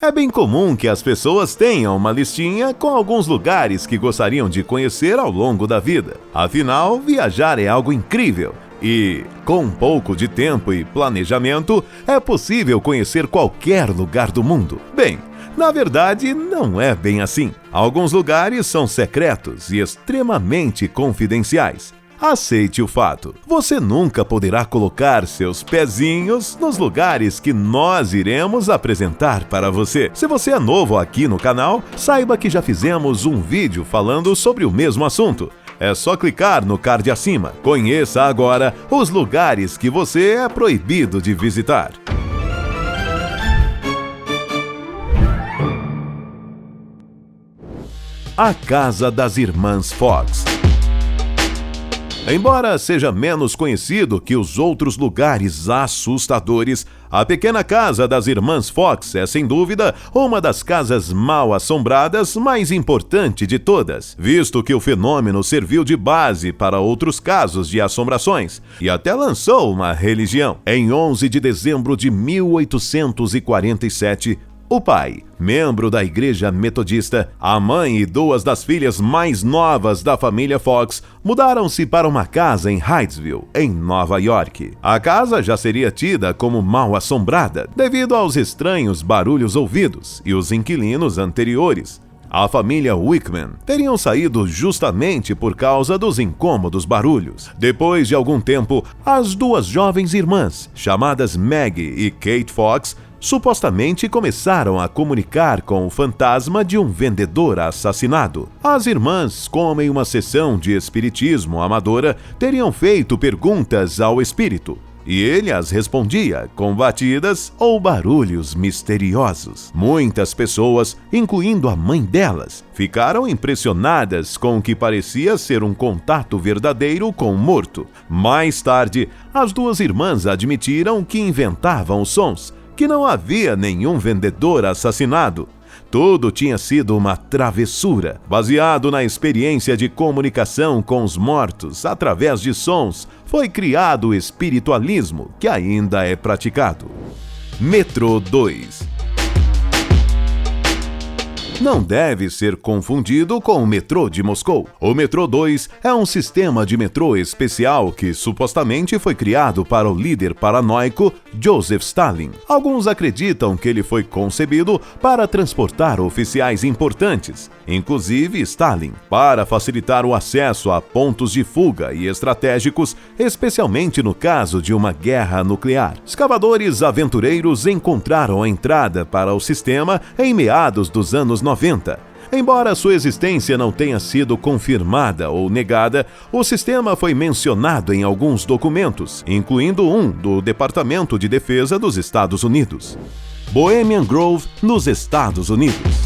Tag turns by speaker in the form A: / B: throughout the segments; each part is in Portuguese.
A: É bem comum que as pessoas tenham uma listinha com alguns lugares que gostariam de conhecer ao longo da vida. Afinal, viajar é algo incrível e, com um pouco de tempo e planejamento, é possível conhecer qualquer lugar do mundo. Bem, na verdade, não é bem assim. Alguns lugares são secretos e extremamente confidenciais. Aceite o fato, você nunca poderá colocar seus pezinhos nos lugares que nós iremos apresentar para você. Se você é novo aqui no canal, saiba que já fizemos um vídeo falando sobre o mesmo assunto. É só clicar no card acima. Conheça agora os lugares que você é proibido de visitar. A Casa das Irmãs Fox. Embora seja menos conhecido que os outros lugares assustadores, a pequena casa das Irmãs Fox é, sem dúvida, uma das casas mal assombradas mais importante de todas, visto que o fenômeno serviu de base para outros casos de assombrações e até lançou uma religião. Em 11 de dezembro de 1847, o pai, membro da Igreja Metodista, a mãe e duas das filhas mais novas da família Fox mudaram-se para uma casa em Hydesville, em Nova York. A casa já seria tida como mal assombrada devido aos estranhos barulhos ouvidos e os inquilinos anteriores, a família Wickman, teriam saído justamente por causa dos incômodos barulhos. Depois de algum tempo, as duas jovens irmãs, chamadas Maggie e Kate Fox, supostamente começaram a comunicar com o fantasma de um vendedor assassinado. As irmãs, como em uma sessão de espiritismo amadora, teriam feito perguntas ao espírito, e ele as respondia com batidas ou barulhos misteriosos. Muitas pessoas, incluindo a mãe delas, ficaram impressionadas com o que parecia ser um contato verdadeiro com o morto. Mais tarde, as duas irmãs admitiram que inventavam os sons, que não havia nenhum vendedor assassinado. Tudo tinha sido uma travessura, baseado na experiência de comunicação com os mortos através de sons. Foi criado o espiritualismo, que ainda é praticado. Metrô 2. Não deve ser confundido com o metrô de Moscou. O metrô 2 é um sistema de metrô especial que supostamente foi criado para o líder paranoico Joseph Stalin. Alguns acreditam que ele foi concebido para transportar oficiais importantes, inclusive Stalin, para facilitar o acesso a pontos de fuga e estratégicos, especialmente no caso de uma guerra nuclear. Escavadores aventureiros encontraram a entrada para o sistema em meados dos anos 90. Embora sua existência não tenha sido confirmada ou negada, o sistema foi mencionado em alguns documentos, incluindo um do Departamento de Defesa dos Estados Unidos. Bohemian Grove, nos Estados Unidos.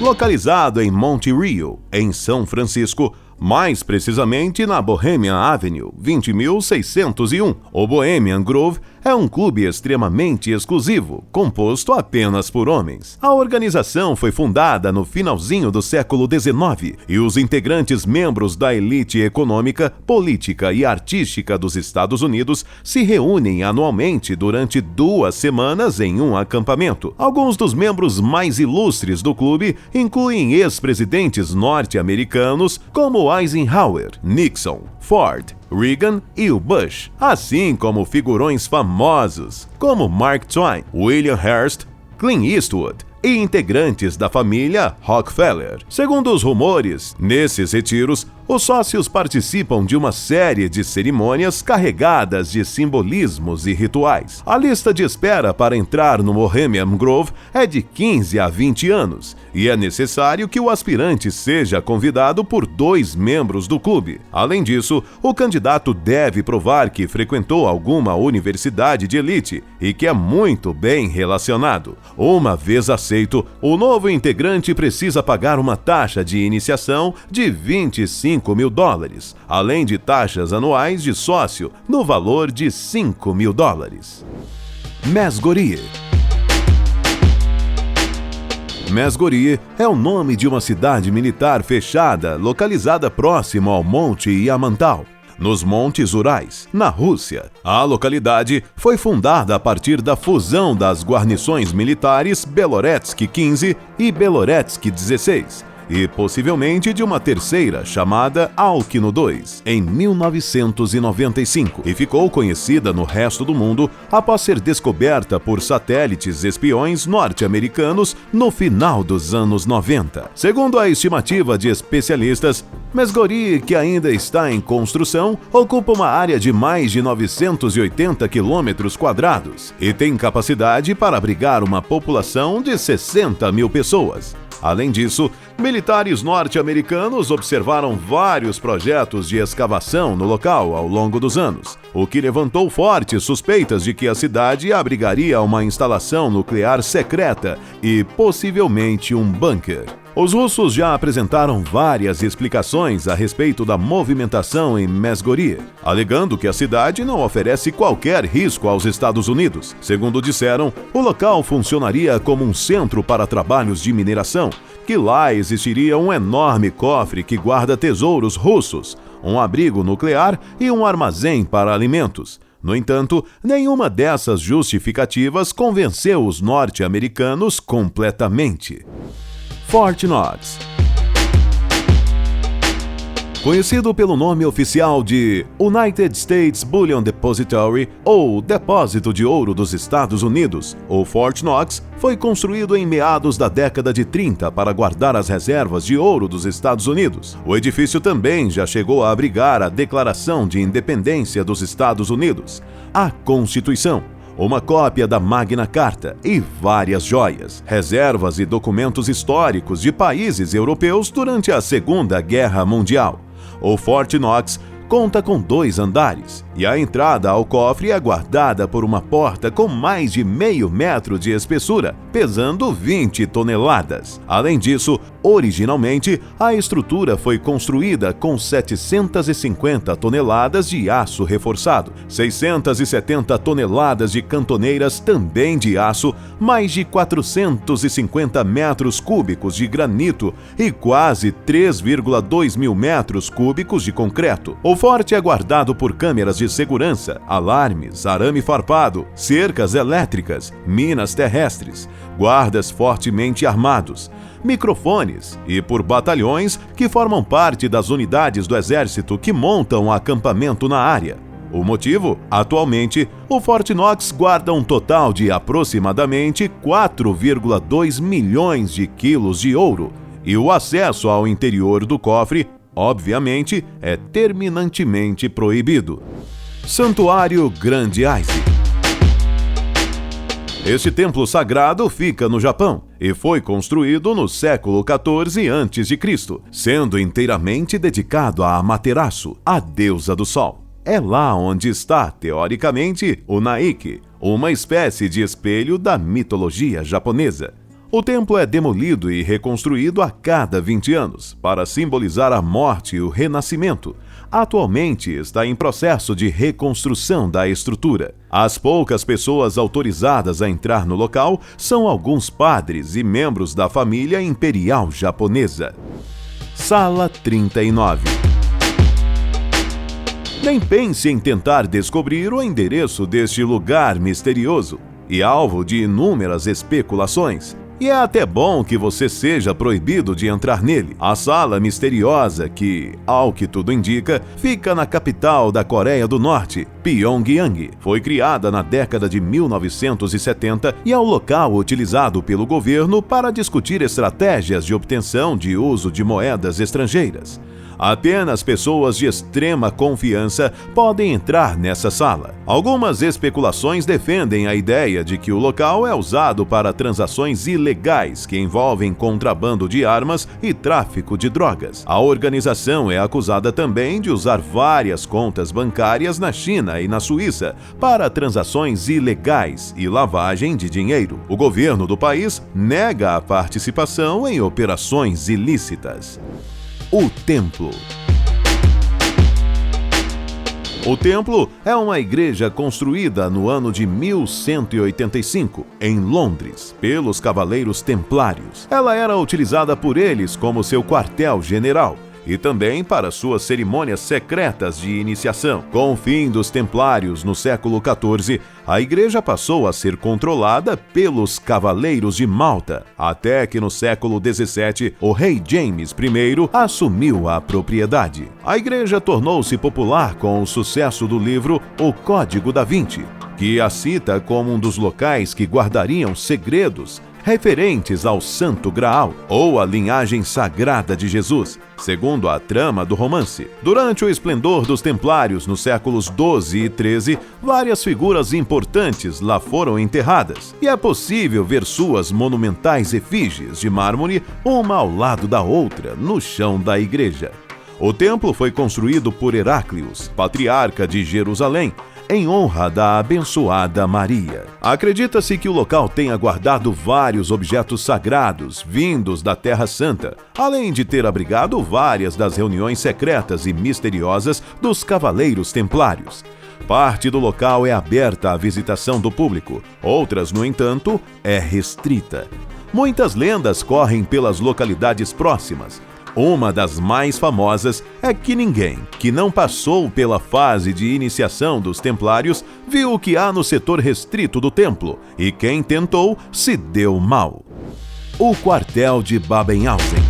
A: Localizado em Monte Rio, em São Francisco, mais precisamente na Bohemian Avenue, 20.601. O Bohemian Grove é um clube extremamente exclusivo, composto apenas por homens. A organização foi fundada no finalzinho do século XIX e os integrantes membros da elite econômica, política e artística dos Estados Unidos se reúnem anualmente durante 2 semanas em um acampamento. Alguns dos membros mais ilustres do clube incluem ex-presidentes norte-americanos como Eisenhower, Nixon, Ford, Reagan e o Bush, assim como figurões famosos como Mark Twain, William Hearst, Clint Eastwood e integrantes da família Rockefeller. Segundo os rumores, nesses retiros, os sócios participam de uma série de cerimônias carregadas de simbolismos e rituais. A lista de espera para entrar no Bohemian Grove é de 15 a 20 anos, e é necessário que o aspirante seja convidado por 2 membros do clube. Além disso, o candidato deve provar que frequentou alguma universidade de elite e que é muito bem relacionado. Uma vez aceito, o novo integrante precisa pagar uma taxa de iniciação de $25.000, além de taxas anuais de sócio no valor de $5.000. Mesgorie. Mesgorie é o nome de uma cidade militar fechada localizada próximo ao Monte Yamantal. nos Montes Urais, na Rússia. A localidade foi fundada a partir da fusão das guarnições militares Beloretsky 15 e Beloretsky 16, e possivelmente de uma terceira chamada Alkino II, em 1995, e ficou conhecida no resto do mundo após ser descoberta por satélites espiões norte-americanos no final dos anos 90. Segundo a estimativa de especialistas, Mesgori, que ainda está em construção, ocupa uma área de mais de 980 quilômetros quadrados e tem capacidade para abrigar uma população de 60 mil pessoas. Além disso, militares norte-americanos observaram vários projetos de escavação no local ao longo dos anos, o que levantou fortes suspeitas de que a cidade abrigaria uma instalação nuclear secreta e possivelmente um bunker. Os russos já apresentaram várias explicações a respeito da movimentação em Mesgori, alegando que a cidade não oferece qualquer risco aos Estados Unidos. Segundo disseram, o local funcionaria como um centro para trabalhos de mineração, que lá existiria um enorme cofre que guarda tesouros russos, um abrigo nuclear e um armazém para alimentos. No entanto, nenhuma dessas justificativas convenceu os norte-americanos completamente. Fort Knox. Conhecido pelo nome oficial de United States Bullion Depository, ou Depósito de Ouro dos Estados Unidos, o Fort Knox foi construído em meados da década de 30 para guardar as reservas de ouro dos Estados Unidos. O edifício também já chegou a abrigar a Declaração de Independência dos Estados Unidos, a Constituição, uma cópia da Magna Carta e várias joias, reservas e documentos históricos de países europeus durante a Segunda Guerra Mundial. O Fort Knox conta com 2 andares e a entrada ao cofre é guardada por uma porta com mais de meio metro de espessura, pesando 20 toneladas. Além disso, originalmente, a estrutura foi construída com 750 toneladas de aço reforçado, 670 toneladas de cantoneiras também de aço, mais de 450 metros cúbicos de granito e quase 3,2 mil metros cúbicos de concreto. O forte é guardado por câmeras de segurança, alarmes, arame farpado, cercas elétricas, minas terrestres, guardas fortemente armados, microfones e por batalhões que formam parte das unidades do exército que montam acampamento na área. O motivo? Atualmente, o Fort Knox guarda um total de aproximadamente 4,2 milhões de quilos de ouro e o acesso ao interior do cofre, obviamente, é terminantemente proibido. Santuário Grand Ise. Este templo sagrado fica no Japão e foi construído no século XIV a.C., sendo inteiramente dedicado a Amaterasu, a deusa do sol. É lá onde está, teoricamente, o Naiki, uma espécie de espelho da mitologia japonesa. O templo é demolido e reconstruído a cada 20 anos, para simbolizar a morte e o renascimento. Atualmente está em processo de reconstrução da estrutura. As poucas pessoas autorizadas a entrar no local são alguns padres e membros da família imperial japonesa. Sala 39. Nem pense em tentar descobrir o endereço deste lugar misterioso e alvo de inúmeras especulações. E é até bom que você seja proibido de entrar nele. A sala misteriosa que, ao que tudo indica, fica na capital da Coreia do Norte, Pyongyang. Foi criada na década de 1970 e é o local utilizado pelo governo para discutir estratégias de obtenção de uso de moedas estrangeiras. Apenas pessoas de extrema confiança podem entrar nessa sala. Algumas especulações defendem a ideia de que o local é usado para transações ilegais que envolvem contrabando de armas e tráfico de drogas. A organização é acusada também de usar várias contas bancárias na China e na Suíça para transações ilegais e lavagem de dinheiro. O governo do país nega a participação em operações ilícitas. O Templo. O Templo é uma igreja construída no ano de 1185, em Londres, pelos Cavaleiros Templários. Ela era utilizada por eles como seu quartel-general e também para suas cerimônias secretas de iniciação. Com o fim dos Templários no século XIV, a igreja passou a ser controlada pelos Cavaleiros de Malta, até que no século XVII o rei James I assumiu a propriedade. A igreja tornou-se popular com o sucesso do livro O Código da Vinci, que a cita como um dos locais que guardariam segredos referentes ao Santo Graal, ou a linhagem sagrada de Jesus, segundo a trama do romance. Durante o esplendor dos Templários nos séculos XII e XIII, várias figuras importantes lá foram enterradas, e é possível ver suas monumentais efígies de mármore, uma ao lado da outra, no chão da igreja. O templo foi construído por Heraclius, patriarca de Jerusalém, em honra da abençoada Maria. Acredita-se que o local tenha guardado vários objetos sagrados vindos da Terra Santa, além de ter abrigado várias das reuniões secretas e misteriosas dos Cavaleiros Templários. Parte do local é aberta à visitação do público, outras, no entanto, é restrita. Muitas lendas correm pelas localidades próximas. Uma das mais famosas é que ninguém que não passou pela fase de iniciação dos Templários viu o que há no setor restrito do templo, e quem tentou se deu mal. O quartel de Babenhausen.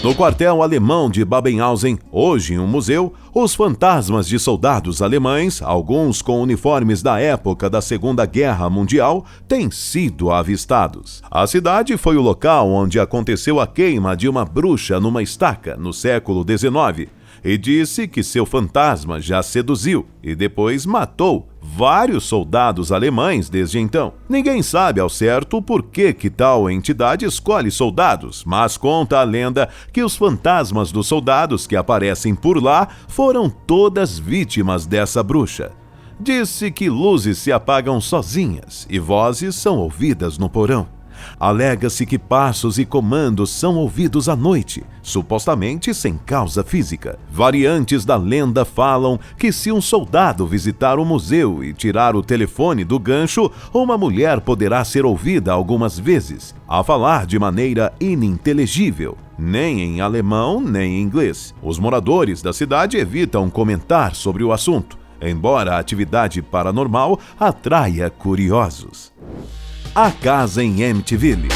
A: No quartel alemão de Babenhausen, hoje um museu, os fantasmas de soldados alemães, alguns com uniformes da época da Segunda Guerra Mundial, têm sido avistados. A cidade foi o local onde aconteceu a queima de uma bruxa numa estaca no século XIX, e disse que seu fantasma já seduziu e depois matou vários soldados alemães desde então. Ninguém sabe ao certo por que tal entidade escolhe soldados, mas conta a lenda que os fantasmas dos soldados que aparecem por lá foram todas vítimas dessa bruxa. Diz-se que luzes se apagam sozinhas e vozes são ouvidas no porão. Alega-se que passos e comandos são ouvidos à noite, supostamente sem causa física. Variantes da lenda falam que se um soldado visitar o museu e tirar o telefone do gancho, uma mulher poderá ser ouvida algumas vezes, a falar de maneira ininteligível, nem em alemão nem em inglês. Os moradores da cidade evitam comentar sobre o assunto, embora a atividade paranormal atraia curiosos. A casa em Amityville.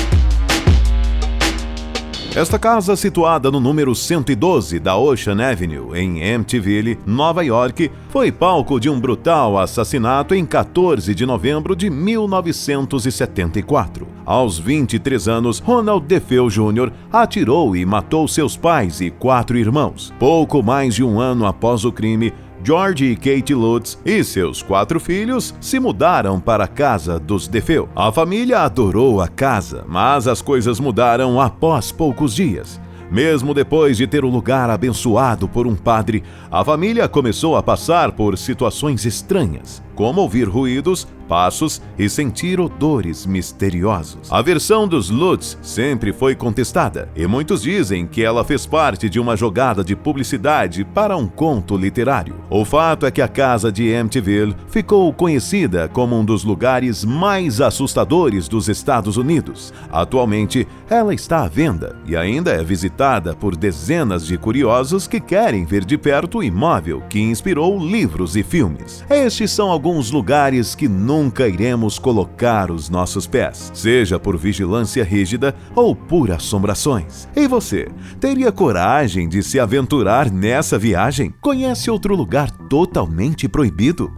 A: Esta casa, situada no número 112 da Ocean Avenue, em Amityville, Nova York, foi palco de um brutal assassinato em 14 de novembro de 1974. Aos 23 anos, Ronald DeFeo Jr. atirou e matou seus pais e 4 irmãos. Pouco mais de um ano após o crime, George e Kate Lutz e seus 4 filhos se mudaram para a casa dos DeFeo. A família adorou a casa, mas as coisas mudaram após poucos dias. Mesmo depois de ter o lugar abençoado por um padre, a família começou a passar por situações estranhas, como ouvir ruídos, passos e sentir odores misteriosos. A versão dos Lutz sempre foi contestada, e muitos dizem que ela fez parte de uma jogada de publicidade para um conto literário. O fato é que a casa de Amityville ficou conhecida como um dos lugares mais assustadores dos Estados Unidos. Atualmente, ela está à venda e ainda é visitada por dezenas de curiosos que querem ver de perto o imóvel que inspirou livros e filmes. Estes são alguns lugares que nunca iremos colocar os nossos pés, seja por vigilância rígida ou por assombrações. E você, teria coragem de se aventurar nessa viagem? Conhece outro lugar totalmente proibido?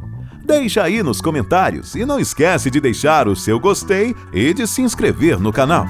A: Deixa aí nos comentários e não esquece de deixar o seu gostei e de se inscrever no canal.